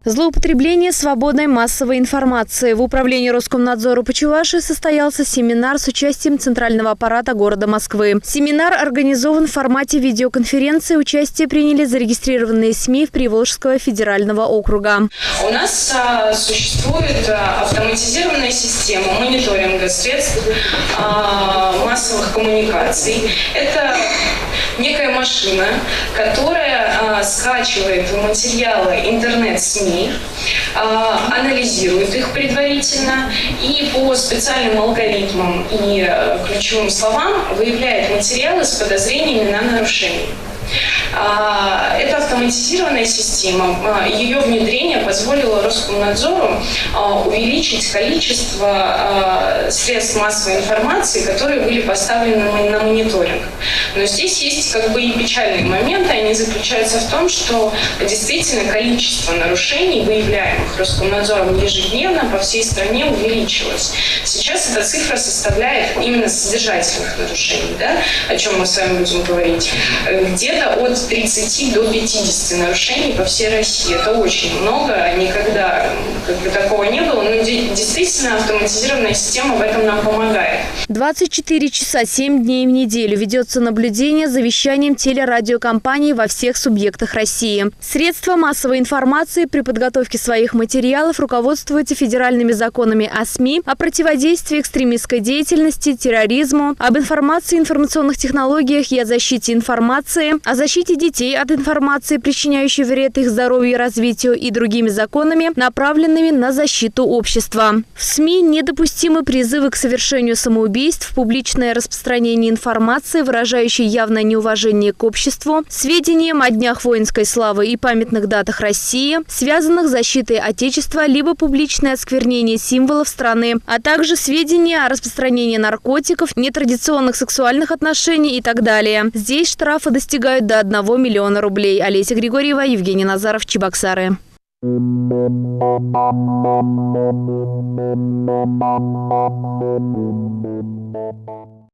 Злоупотребление свободной массовой информации. В управлении Роскомнадзора по Чувашии состоялся семинар с участием Центрального аппарата города Москвы. Семинар организован в формате видеоконференции. Участие приняли зарегистрированные СМИ в Приволжского федерального округа. У нас существует автоматизированная система мониторинга средств массовых коммуникаций. Это некая машина, которая скачивает материалы интернет-СМИ, анализирует их предварительно и по специальным алгоритмам и ключевым словам выявляет материалы с подозрениями на нарушение. Это автоматизированная система. Ее внедрение позволило Роскомнадзору увеличить количество средств массовой информации, которые были поставлены на мониторинг. Но здесь есть и печальные моменты. Они заключаются в том, что действительно количество нарушений, выявляемых Роскомнадзором ежедневно по всей стране, увеличилось. Сейчас эта цифра составляет именно содержательных нарушений, о чем мы с вами будем говорить, где-то от 30 до 50 нарушений по всей России. Это очень много, никогда такого не было, но действительно автоматизированная система в этом нам помогает. 24 часа 7 дней в неделю ведется наблюдение за вещанием телерадиокомпаний во всех субъектах России. Средства массовой информации при подготовке своих материалов руководствуются федеральными законами о СМИ, о противодействии экстремистской деятельности, терроризму, об информации и информационных технологиях и о защите информации, о защите детей от информации, причиняющей вред их здоровью и развитию, и другими законами, направленными на защиту общества. В СМИ недопустимы призывы к совершению самоубийств, публичное распространение информации, выражающей явное неуважение к обществу, сведениям о днях воинской славы и памятных датах России, связанных с защитой Отечества, либо публичное осквернение символов страны, а также сведения о распространении наркотиков, нетрадиционных сексуальных отношений и так далее. Здесь штрафы достигают до 1 миллиона рублей. Олеся Григорьева, Евгений Назаров, Чебоксары.